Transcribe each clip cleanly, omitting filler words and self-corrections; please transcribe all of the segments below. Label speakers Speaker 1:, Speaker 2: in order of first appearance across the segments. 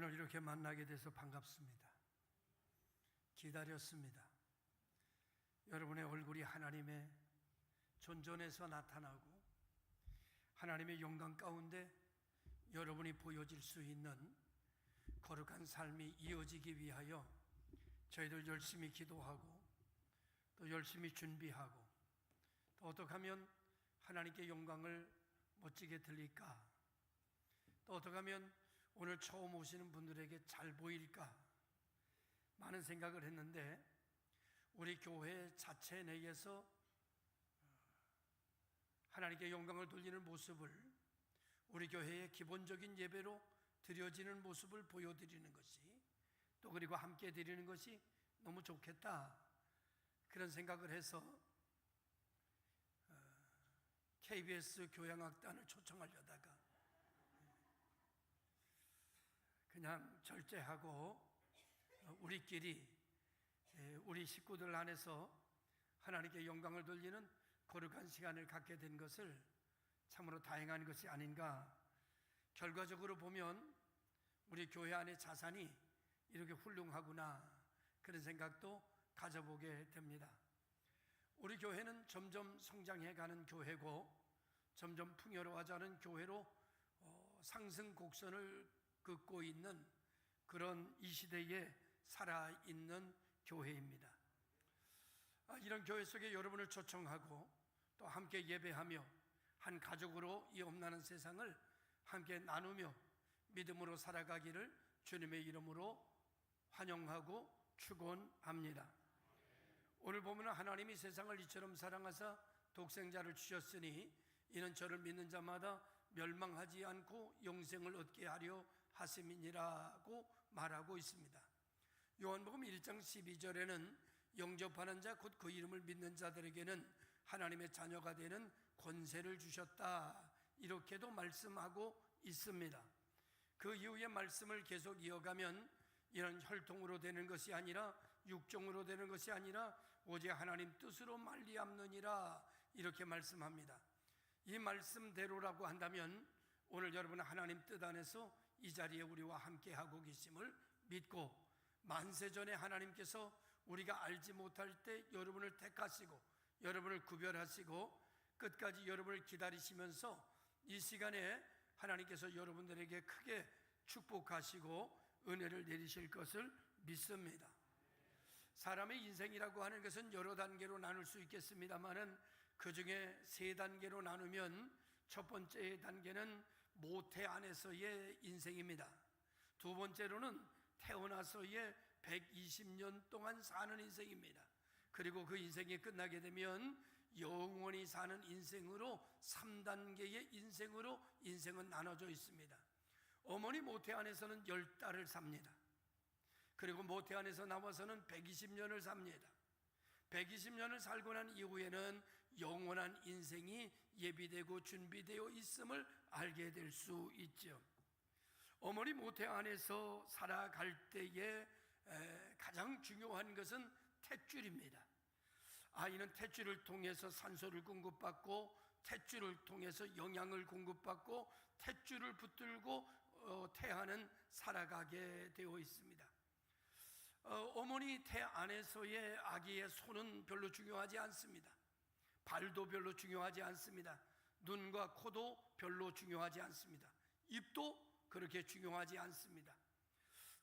Speaker 1: 오늘 이렇게 만나게 돼서 반갑습니다. 기다렸습니다. 여러분의 얼굴이 하나님의 존전에서 나타나고 하나님의 영광 가운데 여러분이 보여질 수 있는 거룩한 삶이 이어지기 위하여 저희들 열심히 기도하고 또 열심히 준비하고 또 어떻게 하면 하나님께 영광을 멋지게 드릴까, 또 어떻게 하면 오늘 처음 오시는 분들에게 잘 보일까 많은 생각을 했는데, 우리 교회 자체 내에서 하나님께 영광을 돌리는 모습을 우리 교회의 기본적인 예배로 드려지는 모습을 보여드리는 것이, 또 그리고 함께 드리는 것이 너무 좋겠다, 그런 생각을 해서 KBS 교향악단을 초청하려다가 그냥 절제하고 우리끼리 우리 식구들 안에서 하나님께 영광을 돌리는 거룩한 시간을 갖게 된 것을 참으로 다행한 것이 아닌가. 결과적으로 보면 우리 교회 안의 자산이 이렇게 훌륭하구나, 그런 생각도 가져보게 됩니다. 우리 교회는 점점 성장해가는 교회고 점점 풍요로워져가는 교회로 상승 곡선을 긋고 있는 그런 이 시대에 살아있는 교회입니다. 이런 교회 속에 여러분을 초청하고 또 함께 예배하며 한 가족으로 이 엄나는 세상을 함께 나누며 믿음으로 살아가기를 주님의 이름으로 환영하고 축원합니다. 오늘 보면 하나님이 세상을 이처럼 사랑하사 독생자를 주셨으니 이는 저를 믿는 자마다 멸망하지 않고 영생을 얻게 하려 하심이니라고 말하고 있습니다. 요한복음 1장 12절에는 영접하는 자 곧 그 이름을 믿는 자들에게는 하나님의 자녀가 되는 권세를 주셨다, 이렇게도 말씀하고 있습니다. 그 이후의 말씀을 계속 이어가면 이런 혈통으로 되는 것이 아니라 육종으로 되는 것이 아니라 오직 하나님 뜻으로 말미암느니라, 이렇게 말씀합니다. 이 말씀대로라고 한다면 오늘 여러분은 하나님 뜻 안에서 이 자리에 우리와 함께하고 계심을 믿고, 만세전에 하나님께서 우리가 알지 못할 때 여러분을 택하시고 여러분을 구별하시고 끝까지 여러분을 기다리시면서 이 시간에 하나님께서 여러분들에게 크게 축복하시고 은혜를 내리실 것을 믿습니다. 사람의 인생이라고 하는 것은 여러 단계로 나눌 수 있겠습니다만은 그 중에 세 단계로 나누면 첫 번째 단계는 모태 안에서의 인생입니다. 두 번째로는 태어나서의 120년 동안 사는 인생입니다. 그리고 그 인생이 끝나게 되면 영원히 사는 인생으로 3단계의 인생으로 인생은 나눠져 있습니다. 어머니 모태 안에서는 10달을 삽니다. 그리고 모태 안에서 나와서는 120년을 삽니다. 120년을 살고 난 이후에는 영원한 인생이 예비되고 준비되어 있음을 알게 될 수 있죠. 어머니 모태 안에서 살아갈 때에 가장 중요한 것은 탯줄입니다. 아이는 탯줄을 통해서 산소를 공급받고 탯줄을 통해서 영양을 공급받고 탯줄을 붙들고 태아는 살아가게 되어 있습니다. 어머니 태 안에서의 아기의 손은 별로 중요하지 않습니다. 발도 별로 중요하지 않습니다. 눈과 코도 별로 중요하지 않습니다. 입도 그렇게 중요하지 않습니다.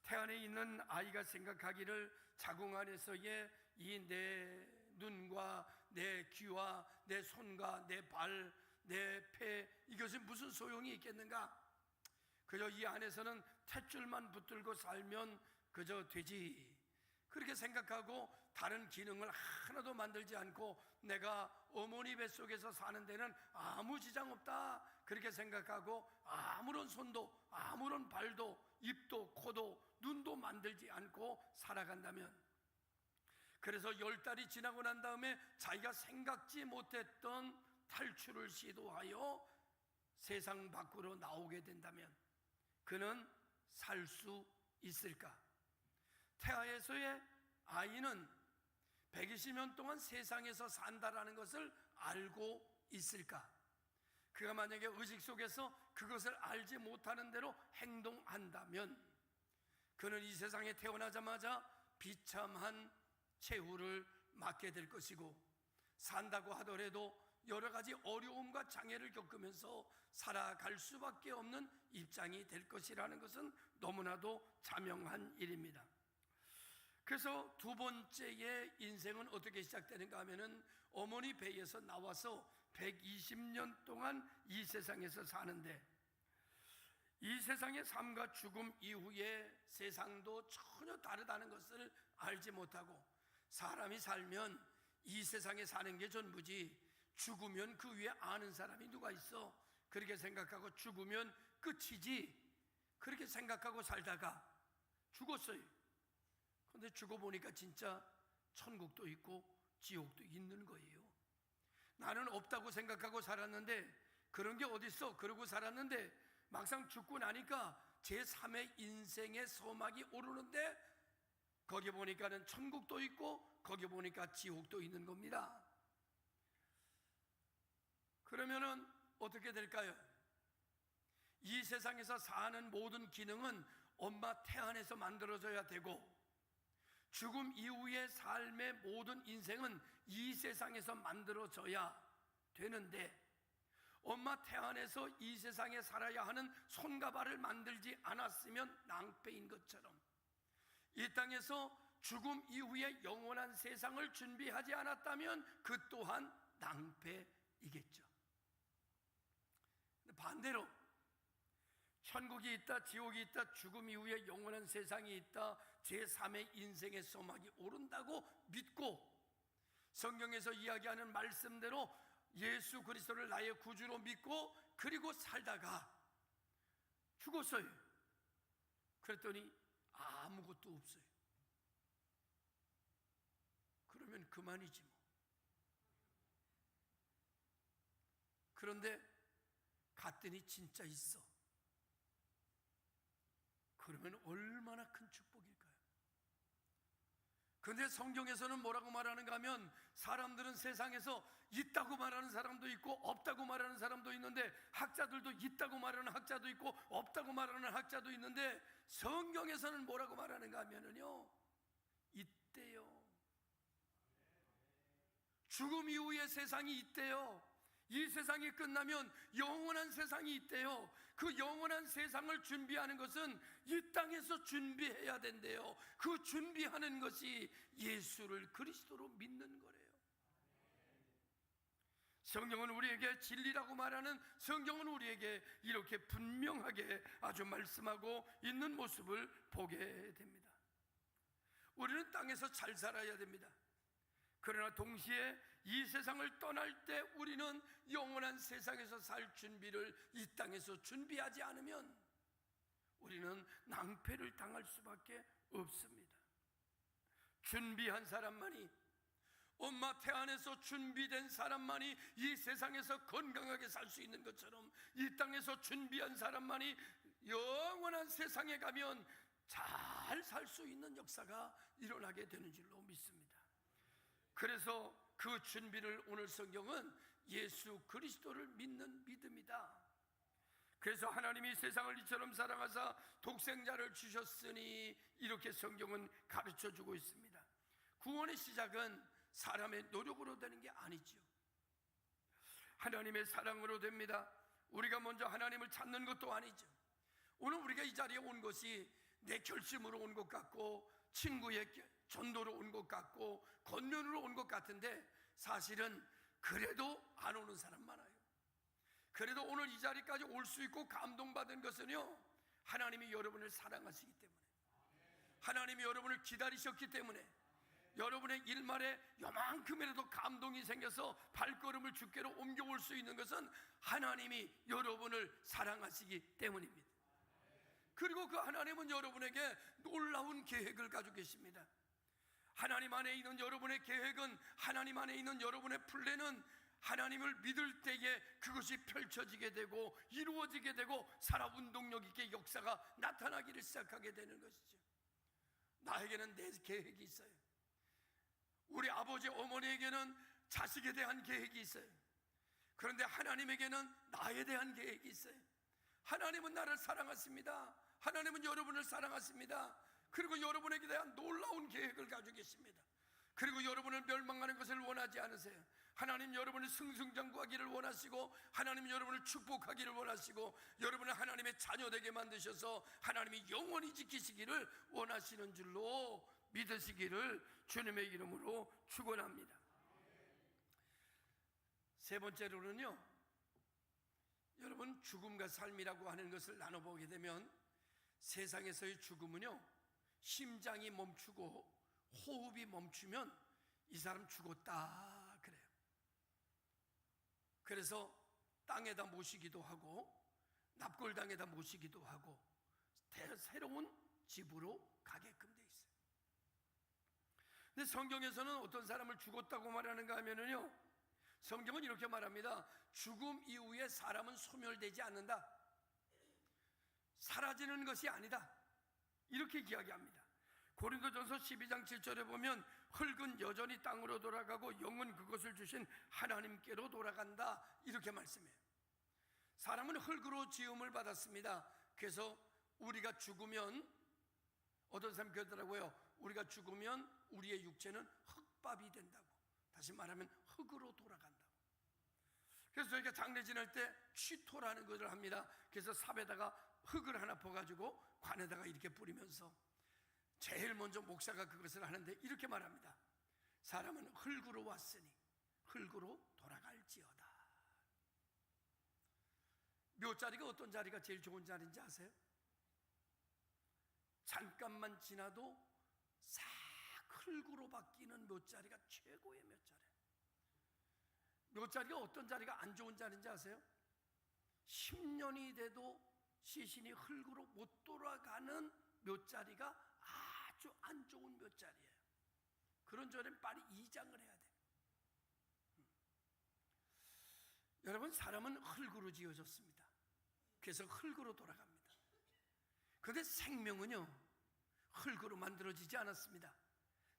Speaker 1: 태 안에 있는 아이가 생각하기를 자궁 안에서의 이 내 눈과 내 귀와 내 손과 내 발, 내 폐, 이것이 무슨 소용이 있겠는가? 그저 이 안에서는 탯줄만 붙들고 살면 그저 되지, 그렇게 생각하고 다른 기능을 하나도 만들지 않고 내가 어머니 뱃속에서 사는 데는 아무 지장 없다, 그렇게 생각하고 아무런 손도 아무런 발도 입도 코도 눈도 만들지 않고 살아간다면, 그래서 10달이 지나고 난 다음에 자기가 생각지 못했던 탈출을 시도하여 세상 밖으로 나오게 된다면 그는 살 수 있을까? 태아에서의 아이는 120년 동안 세상에서 산다라는 것을 알고 있을까? 그가 만약에 의식 속에서 그것을 알지 못하는 대로 행동한다면 그는 이 세상에 태어나자마자 비참한 최후를 맞게 될 것이고, 산다고 하더라도 여러 가지 어려움과 장애를 겪으면서 살아갈 수밖에 없는 입장이 될 것이라는 것은 너무나도 자명한 일입니다. 그래서 두 번째의 인생은 어떻게 시작되는가 하면은 어머니 배에서 나와서 120년 동안 이 세상에서 사는데, 이 세상의 삶과 죽음 이후의 세상도 전혀 다르다는 것을 알지 못하고, 사람이 살면 이 세상에 사는 게 전부지 죽으면 그 위에 아는 사람이 누가 있어? 그렇게 생각하고 죽으면 끝이지 그렇게 생각하고 살다가 죽었어요. 그런데 죽어보니까 진짜 천국도 있고 지옥도 있는 거예요. 나는 없다고 생각하고 살았는데, 그런 게 어딨어 그러고 살았는데, 막상 죽고 나니까 제3의 인생의 서막이 오르는데, 거기 보니까는 천국도 있고 거기 보니까 지옥도 있는 겁니다. 그러면은 어떻게 될까요? 이 세상에서 사는 모든 기능은 엄마 태 안에서 만들어져야 되고, 죽음 이후의 삶의 모든 인생은 이 세상에서 만들어져야 되는데, 엄마 태 안에서 이 세상에 살아야 하는 손과 발을 만들지 않았으면 낭패인 것처럼, 이 땅에서 죽음 이후의 영원한 세상을 준비하지 않았다면 그 또한 낭패이겠죠. 반대로 천국이 있다, 지옥이 있다, 죽음 이후에 영원한 세상이 있다, 제3의 인생의 서막이 오른다고 믿고, 성경에서 이야기하는 말씀대로 예수 그리스도를 나의 구주로 믿고 그리고 살다가 죽었어요. 그랬더니 아무것도 없어요. 그러면 그만이지 뭐. 그런데 갔더니 진짜 있어. 그러면 얼마나 큰 축복일까요? 그런데 성경에서는 뭐라고 말하는가 하면, 사람들은 세상에서 있다고 말하는 사람도 있고 없다고 말하는 사람도 있는데, 학자들도 있다고 말하는 학자도 있고 없다고 말하는 학자도 있는데, 성경에서는 뭐라고 말하는가 하면은요, 있대요. 죽음 이후의 세상이 있대요. 이 세상이 끝나면 영원한 세상이 있대요. 그 영원한 세상을 준비하는 것은 이 땅에서 준비해야 된대요. 그 준비하는 것이 예수를 그리스도로 믿는 거래요. 성경은 우리에게 진리라고 말하는, 성경은 우리에게 이렇게 분명하게 아주 말씀하고 있는 모습을 보게 됩니다. 우리는 땅에서 잘 살아야 됩니다. 그러나 동시에 이 세상을 떠날 때 우리는 영원한 세상에서 살 준비를 이 땅에서 준비하지 않으면 우리는 낭패를 당할 수밖에 없습니다. 준비한 사람만이, 엄마 태 안에서 준비된 사람만이 이 세상에서 건강하게 살 수 있는 것처럼, 이 땅에서 준비한 사람만이 영원한 세상에 가면 잘 살 수 있는 역사가 일어나게 되는 줄로 믿습니다. 그래서 그 준비를 오늘 성경은 예수 그리스도를 믿는 믿음이다. 그래서 하나님이 세상을 이처럼 사랑하사 독생자를 주셨으니, 이렇게 성경은 가르쳐주고 있습니다. 구원의 시작은 사람의 노력으로 되는 게 아니죠. 하나님의 사랑으로 됩니다. 우리가 먼저 하나님을 찾는 것도 아니죠. 오늘 우리가 이 자리에 온 것이 내 결심으로 온 것 같고, 친구의 전도로 온 것 같고, 권면으로 온 것 같은데, 사실은 그래도 안 오는 사람 많아요. 그래도 오늘 이 자리까지 올 수 있고 감동받은 것은요, 하나님이 여러분을 사랑하시기 때문에, 하나님이 여러분을 기다리셨기 때문에, 여러분의 일말에 요만큼이라도 감동이 생겨서 발걸음을 주께로 옮겨올 수 있는 것은 하나님이 여러분을 사랑하시기 때문입니다. 그리고 그 하나님은 여러분에게 놀라운 계획을 가지고 계십니다. 하나님 안에 있는 여러분의 계획은, 하나님 안에 있는 여러분의 플랜은 하나님을 믿을 때에 그것이 펼쳐지게 되고 이루어지게 되고 살아운동력 있게 역사가 나타나기를 시작하게 되는 것이죠. 나에게는 내 계획이 있어요. 우리 아버지 어머니에게는 자식에 대한 계획이 있어요. 그런데 하나님에게는 나에 대한 계획이 있어요. 하나님은 나를 사랑하십니다. 하나님은 여러분을 사랑하십니다. 그리고 여러분에게 대한 놀라운 계획을 가지고 계십니다. 그리고 여러분을 멸망하는 것을 원하지 않으세요. 하나님 여러분을 승승장구하기를 원하시고, 하나님 여러분을 축복하기를 원하시고, 여러분을 하나님의 자녀되게 만드셔서 하나님이 영원히 지키시기를 원하시는 줄로 믿으시기를 주님의 이름으로 축원합니다. 세 번째로는요, 여러분, 죽음과 삶이라고 하는 것을 나눠보게 되면 세상에서의 죽음은요, 심장이 멈추고 호흡이 멈추면 이 사람 죽었다 그래요. 그래서 땅에다 모시기도 하고 납골당에다 모시기도 하고 새로운 집으로 가게끔 돼 있어요. 근데 성경에서는 어떤 사람을 죽었다고 말하는가 하면은요, 성경은 이렇게 말합니다. 죽음 이후에 사람은 소멸되지 않는다, 사라지는 것이 아니다, 이렇게 이야기합니다. 고린도전서 12장 7절에 보면 흙은 여전히 땅으로 돌아가고 영은 그것을 주신 하나님께로 돌아간다, 이렇게 말씀해요. 사람은 흙으로 지음을 받았습니다. 그래서 우리가 죽으면, 어떤 사람이 그러더라고요. 우리가 죽으면 우리의 육체는 흙밥이 된다고. 다시 말하면 흙으로 돌아간다고. 그래서 저희가 장례 지낼 때 취토라는 것을 합니다. 그래서 삽에다가 흙을 하나 퍼가지고 관에다가 이렇게 뿌리면서 제일 먼저 목사가 그것을 하는데 이렇게 말합니다. 사람은 흙으로 왔으니 흙으로 돌아갈지어다. 묘자리가 어떤 자리가 제일 좋은 자리인지 아세요? 잠깐만 지나도 싹 흙으로 바뀌는 묘자리가 최고의 묘자리예요. 묘자리가 어떤 자리가 안 좋은 자리인지 아세요? 10년이 돼도 시신이 흙으로 못 돌아가는 묘자리가 아주 안 좋은 묘자리예요. 그런 자리는 빨리 이장을 해야 돼. 여러분, 사람은 흙으로 지어졌습니다. 그래서 흙으로 돌아갑니다. 그런데 생명은요, 흙으로 만들어지지 않았습니다.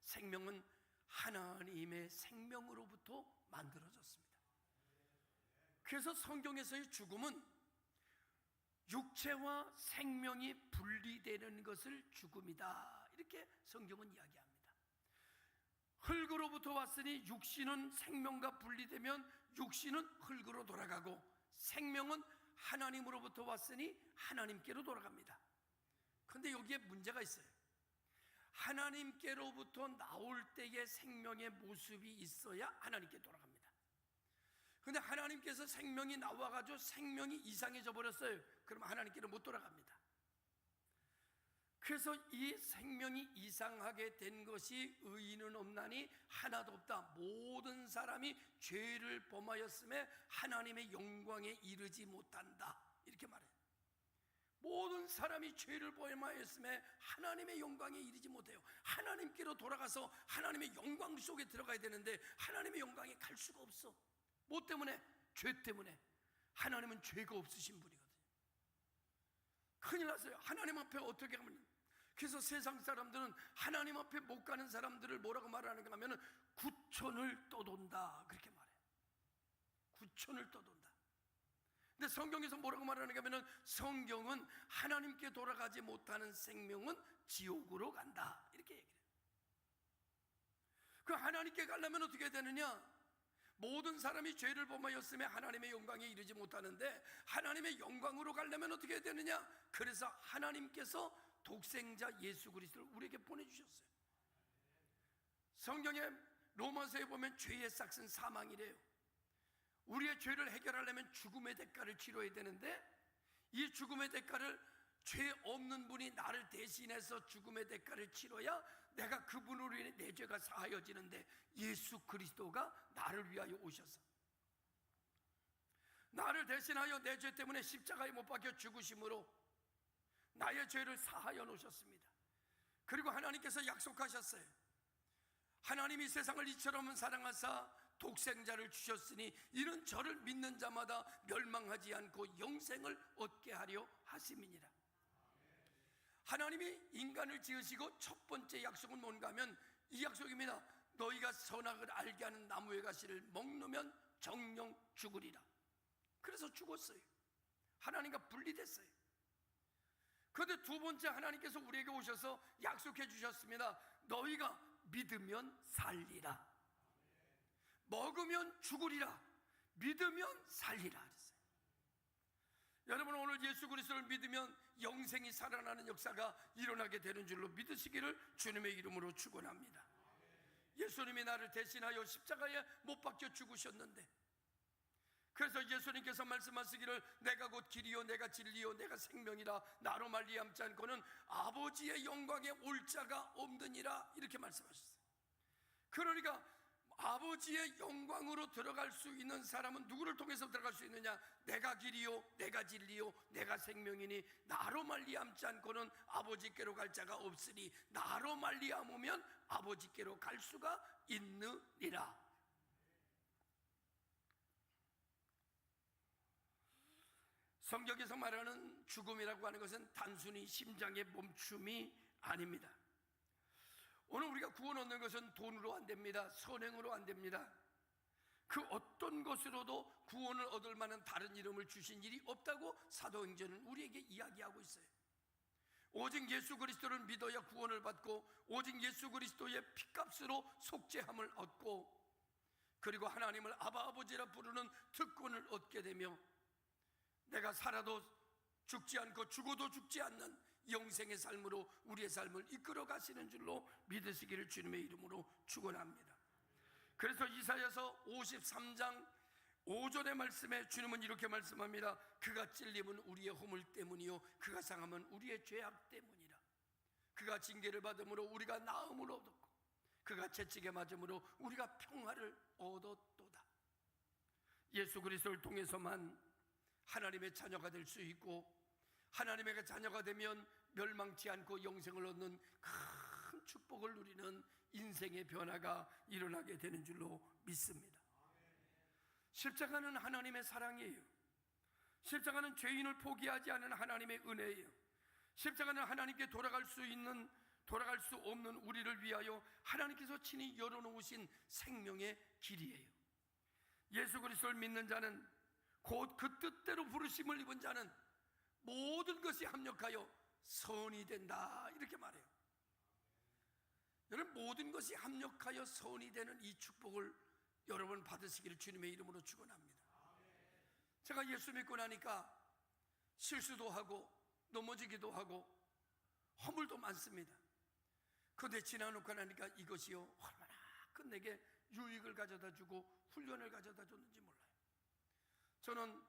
Speaker 1: 생명은 하나님의 생명으로부터 만들어졌습니다. 그래서 성경에서의 죽음은 육체와 생명이 분리되는 것을 죽음이다, 이렇게 성경은 이야기합니다. 흙으로부터 왔으니 육신은 생명과 분리되면 육신은 흙으로 돌아가고, 생명은 하나님으로부터 왔으니 하나님께로 돌아갑니다. 그런데 여기에 문제가 있어요. 하나님께로부터 나올 때의 생명의 모습이 있어야 하나님께 돌아갑니다. 그런데 하나님께서 생명이 나와가지고 생명이 이상해져 버렸어요. 그러면 하나님께로 못 돌아갑니다. 그래서 이 생명이 이상하게 된 것이 의인은 없나니 하나도 없다. 모든 사람이 죄를 범하였음에 하나님의 영광에 이르지 못한다, 이렇게 말해요. 모든 사람이 죄를 범하였음에 하나님의 영광에 이르지 못해요. 하나님께로 돌아가서 하나님의 영광 속에 들어가야 되는데 하나님의 영광에 갈 수가 없어. 뭐 때문에? 죄 때문에. 하나님은 죄가 없으신 분이거든요. 큰일 났어요. 하나님 앞에 어떻게 하면. 그래서 세상 사람들은 하나님 앞에 못 가는 사람들을 뭐라고 말하는가 하면 구천을 떠돈다, 그렇게 말해요. 구천을 떠돈다. 근데 성경에서 뭐라고 말하는가 하면 성경은 하나님께 돌아가지 못하는 생명은 지옥으로 간다, 이렇게 얘기해요. 그 하나님께 가려면 어떻게 되느냐? 모든 사람이 죄를 범하였음에 하나님의 영광에 이르지 못하는데 하나님의 영광으로 가려면 어떻게 되느냐? 그래서 하나님께서 독생자 예수 그리스도를 우리에게 보내주셨어요. 성경에 로마서에 보면 죄의 싹은 사망이래요. 우리의 죄를 해결하려면 죽음의 대가를 치러야 되는데 이 죽음의 대가를 죄 없는 분이 나를 대신해서 죽음의 대가를 치러야 내가 그분으로 인해 내 죄가 사하여지는데, 예수 그리스도가 나를 위하여 오셔서 나를 대신하여 내 죄 때문에 십자가에 못 박혀 죽으심으로 나의 죄를 사하여 놓으셨습니다. 그리고 하나님께서 약속하셨어요. 하나님이 세상을 이처럼 사랑하사 독생자를 주셨으니 이는 저를 믿는 자마다 멸망하지 않고 영생을 얻게 하려 하심이니라. 하나님이 인간을 지으시고 첫 번째 약속은 뭔가 하면 이 약속입니다. 너희가 선악을 알게 하는 나무의 가시를 먹으면 정령 죽으리라. 그래서 죽었어요. 하나님과 분리됐어요. 그런데 두 번째, 하나님께서 우리에게 오셔서 약속해 주셨습니다. 너희가 믿으면 살리라. 먹으면 죽으리라. 믿으면 살리라 그랬어요. 여러분, 오늘 예수 그리스도를 믿으면 영생이 살아나는 역사가 일어나게 되는 줄로 믿으시기를 주님의 이름으로 축원합니다. 예수님이 나를 대신하여 십자가에 못 박혀 죽으셨는데, 그래서 예수님께서 말씀하시기를 내가 곧 길이요 내가 진리요 내가 생명이라 나로 말미암지 않고는 아버지의 영광에 올 자가 없느니라, 이렇게 말씀하셨어요. 그러니까 아버지의 영광으로 들어갈 수 있는 사람은 누구를 통해서 들어갈 수 있느냐? 내가 길이요 내가 진리요 내가 생명이니 나로 말미암지 않고는 아버지께로 갈 자가 없으니 나로 말미암으면 아버지께로 갈 수가 있느니라. 성경에서 말하는 죽음이라고 하는 것은 단순히 심장의 멈춤이 아닙니다. 오늘 우리가 구원 얻는 것은 돈으로 안 됩니다. 선행으로 안 됩니다. 그 어떤 것으로도 구원을 얻을 만한 다른 이름을 주신 일이 없다고 사도행전은 우리에게 이야기하고 있어요. 오직 예수 그리스도를 믿어야 구원을 받고, 오직 예수 그리스도의 피값으로 속죄함을 얻고, 그리고 하나님을 아바 아버지라 부르는 특권을 얻게 되며 내가 살아도 죽지 않고 죽어도 죽지 않는 영생의 삶으로 우리의 삶을 이끌어 가시는 줄로 믿으시기를 주님의 이름으로 축원합니다. 그래서 이사야서 53장 5절의 말씀에 주님은 이렇게 말씀합니다. 그가 찔림은 우리의 허물 때문이요 그가 상함은 우리의 죄악 때문이라. 그가 징계를 받음으로 우리가 나음을 얻었고 그가 채찍에 맞음으로 우리가 평화를 얻었도다. 예수 그리스도를 통해서만 하나님의 자녀가 될 수 있고, 하나님의 자녀가 되면 멸망치 않고 영생을 얻는 큰 축복을 누리는 인생의 변화가 일어나게 되는 줄로 믿습니다. 십자가는 하나님의 사랑이에요. 십자가는 죄인을 포기하지 않은 하나님의 은혜예요. 십자가는 하나님께 돌아갈 수 없는 우리를 위하여 하나님께서 친히 열어놓으신 생명의 길이에요. 예수 그리스도를 믿는 자는, 곧 그 뜻대로 부르심을 입은 자는 모든 것이 합력하여 선이 된다, 이렇게 말해요. 여러분, 모든 것이 합력하여 선이 되는 이 축복을 여러분 받으시기를 주님의 이름으로 축원합니다. 제가 예수 믿고 나니까 실수도 하고 넘어지기도 하고 허물도 많습니다. 그런데 지나놓고 나니까 이것이요 얼마나 큰 내게 유익을 가져다 주고 훈련을 가져다 줬는지 몰라요. 저는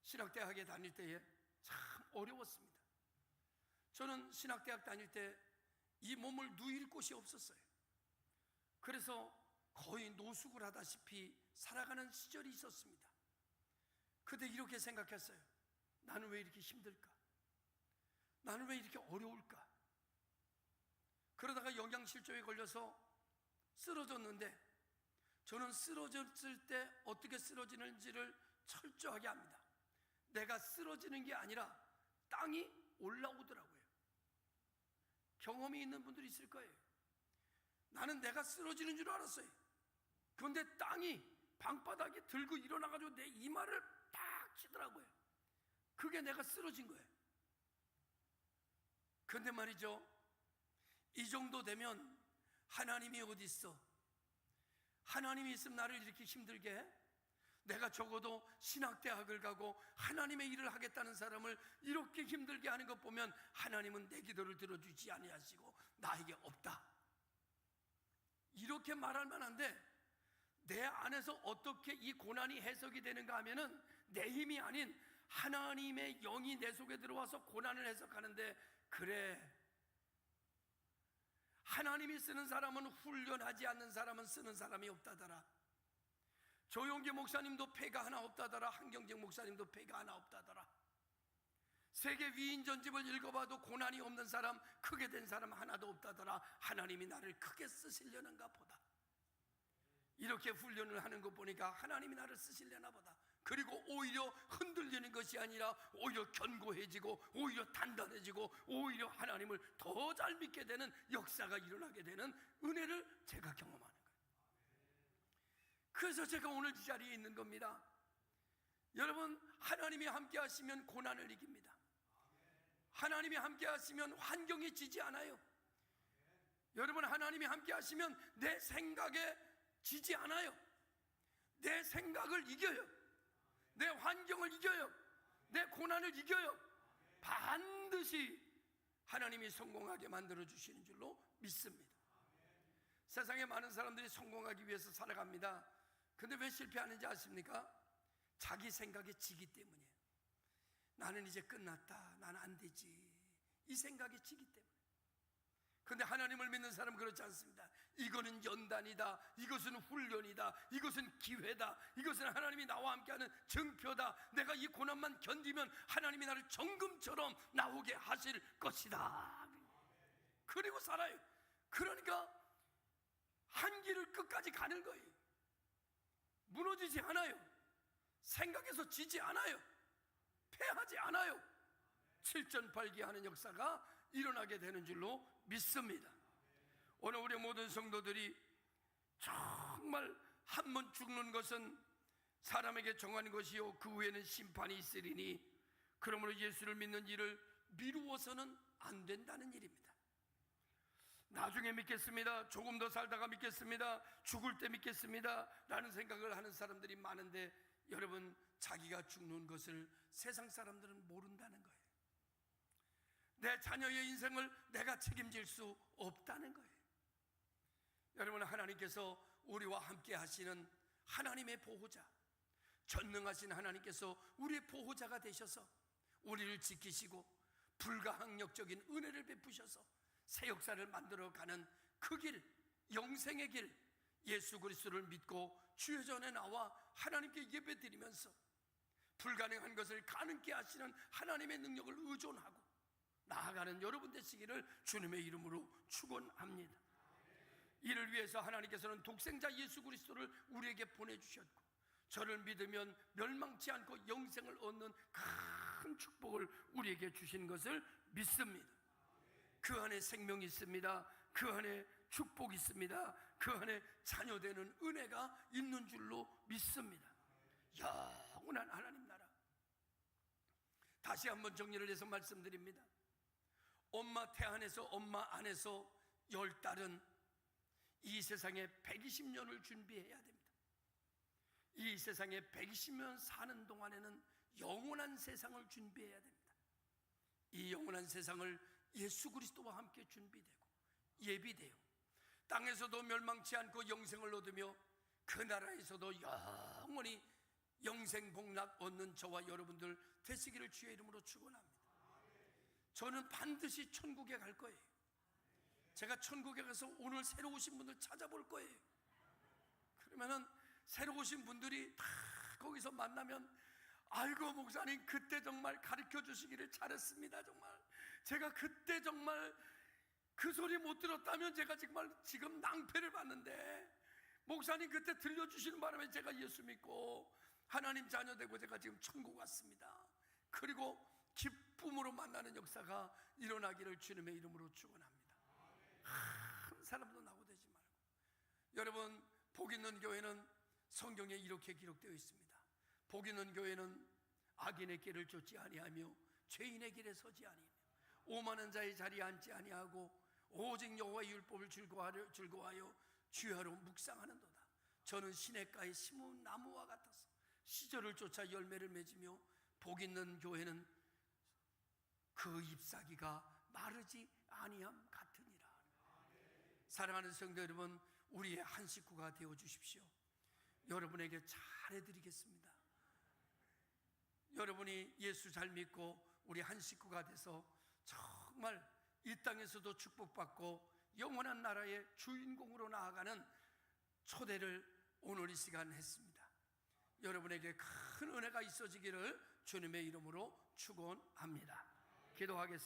Speaker 1: 신학대학에 다닐 때에 참 어려웠습니다. 저는 신학대학 다닐 때 이 몸을 누일 곳이 없었어요. 그래서 거의 노숙을 하다시피 살아가는 시절이 있었습니다. 그때 이렇게 생각했어요. 나는 왜 이렇게 힘들까? 나는 왜 이렇게 어려울까? 그러다가 영양실조에 걸려서 쓰러졌는데, 저는 쓰러졌을 때 어떻게 쓰러지는지를 철저하게 압니다. 내가 쓰러지는 게 아니라 땅이 올라오더라고요. 경험이 있는 분들이 있을 거예요. 나는 내가 쓰러지는 줄 알았어요. 그런데 땅이 방바닥에 들고 일어나가지고 내 이마를 딱 치더라고요. 그게 내가 쓰러진 거예요. 그런데 말이죠, 이 정도 되면 하나님이 어디 있어? 하나님이 있으면 나를 이렇게 힘들게 해? 내가 적어도 신학대학을 가고 하나님의 일을 하겠다는 사람을 이렇게 힘들게 하는 것 보면 하나님은 내 기도를 들어주지 아니하시고 나에게 없다, 이렇게 말할 만한데, 내 안에서 어떻게 이 고난이 해석이 되는가 하면은 내 힘이 아닌 하나님의 영이 내 속에 들어와서 고난을 해석하는데, 그래, 하나님이 쓰는 사람은 훈련하지 않는 사람은 쓰는 사람이 없다더라. 조용기 목사님도 패가 하나 없다더라. 한경직 목사님도 패가 하나 없다더라. 세계 위인 전집을 읽어봐도 고난이 없는 사람, 크게 된 사람 하나도 없다더라. 하나님이 나를 크게 쓰시려는가 보다. 이렇게 훈련을 하는 거 보니까 하나님이 나를 쓰시려나 보다. 그리고 오히려 흔들리는 것이 아니라 오히려 견고해지고 오히려 단단해지고 오히려 하나님을 더 잘 믿게 되는 역사가 일어나게 되는 은혜를 제가 경험하는 거예요. 그래서 제가 오늘 이 자리에 있는 겁니다. 여러분, 하나님이 함께 하시면 고난을 이깁니다. 하나님이 함께 하시면 환경이 지지 않아요. 여러분, 하나님이 함께 하시면 내 생각에 지지 않아요. 내 생각을 이겨요. 내 환경을 이겨요. 내 고난을 이겨요. 반드시 하나님이 성공하게 만들어 주시는 줄로 믿습니다. 세상에 많은 사람들이 성공하기 위해서 살아갑니다. 근데 왜 실패하는지 아십니까? 자기 생각에 지기 때문이에요. 나는 이제 끝났다, 나는 안 되지, 이 생각에 지기 때문에. 근데 하나님을 믿는 사람은 그렇지 않습니다. 이거는 연단이다, 이것은 훈련이다, 이것은 기회다, 이것은 하나님이 나와 함께하는 증표다. 내가 이 고난만 견디면 하나님이 나를 정금처럼 나오게 하실 것이다. 그리고 살아요. 그러니까 한 길을 끝까지 가는 거예요. 무너지지 않아요. 생각에서 지지 않아요. 패하지 않아요. 7전팔기하는 역사가 일어나게 되는 줄로 믿습니다. 오늘 우리 모든 성도들이 정말 한 번 죽는 것은 사람에게 정한 것이요 그 후에는 심판이 있으리니 그러므로 예수를 믿는 일을 미루어서는 안 된다는 일입니다. 나중에 믿겠습니다, 조금 더 살다가 믿겠습니다, 죽을 때 믿겠습니다 라는 생각을 하는 사람들이 많은데, 여러분, 자기가 죽는 것을 세상 사람들은 모른다는 거예요. 내 자녀의 인생을 내가 책임질 수 없다는 거예요. 여러분, 하나님께서 우리와 함께 하시는 하나님의 보호자, 전능하신 하나님께서 우리의 보호자가 되셔서 우리를 지키시고 불가항력적인 은혜를 베푸셔서 새 역사를 만들어가는 그 길, 영생의 길, 예수 그리스도를 믿고 주의 전에 나와 하나님께 예배드리면서 불가능한 것을 가능케 하시는 하나님의 능력을 의존하고 나아가는 여러분 되시기를 주님의 이름으로 축원합니다. 이를 위해서 하나님께서는 독생자 예수 그리스도를 우리에게 보내주셨고, 저를 믿으면 멸망치 않고 영생을 얻는 큰 축복을 우리에게 주신 것을 믿습니다. 그 안에 생명이 있습니다. 그 안에 축복이 있습니다. 그 안에 자녀되는 은혜가 있는 줄로 믿습니다. 영원한 하나님 나라. 다시 한번 정리를 해서 말씀드립니다. 엄마 태 안에서, 엄마 안에서 10달은 이 세상에 120년을 준비해야 됩니다. 이 세상에 120년 사는 동안에는 영원한 세상을 준비해야 됩니다. 이 영원한 세상을 예수 그리스도와 함께 준비되고 예비되어 땅에서도 멸망치 않고 영생을 얻으며 그 나라에서도 영원히 영생 복락 얻는 저와 여러분들 되시기를 주의 이름으로 축원합니다. 저는 반드시 천국에 갈 거예요. 제가 천국에 가서 오늘 새로 오신 분들 찾아볼 거예요. 그러면은 새로 오신 분들이 다 거기서 만나면, 아이고 목사님 그때 정말 가르쳐 주시기를 잘했습니다. 정말 제가 그때 정말 그 소리 못 들었다면 제가 정말 지금 낭패를 봤는데, 목사님 그때 들려주시는 바람에 제가 예수 믿고 하나님 자녀 되고 제가 지금 천국 왔습니다. 그리고 기쁨으로 만나는 역사가 일어나기를 주님의 이름으로 축원합니다. 한 사람도 나고되지 말고. 여러분, 복 있는 교회는 성경에 이렇게 기록되어 있습니다. 복 있는 교회는 악인의 길을 쫓지 아니하며 죄인의 길에 서지 아니하며 오만한 자의 자리에 앉지 아니하고 오직 여호와의 율법을 즐거워하여 주야로 묵상하는도다. 저는 시냇가에 심은 나무와 같아서 시절을 쫓아 열매를 맺으며, 복 있는 교회는 그 잎사귀가 마르지 아니함 같으니라. 사랑하는 성도 여러분, 우리의 한 식구가 되어 주십시오. 여러분에게 잘해드리겠습니다. 여러분이 예수 잘 믿고 우리 한 식구가 돼서 정말 이 땅에서도 축복받고 영원한 나라의 주인공으로 나아가는 초대를 오늘 이 시간 했습니다. 여러분에게 큰 은혜가 있어지기를 주님의 이름으로 축원합니다. 기도하겠습니다.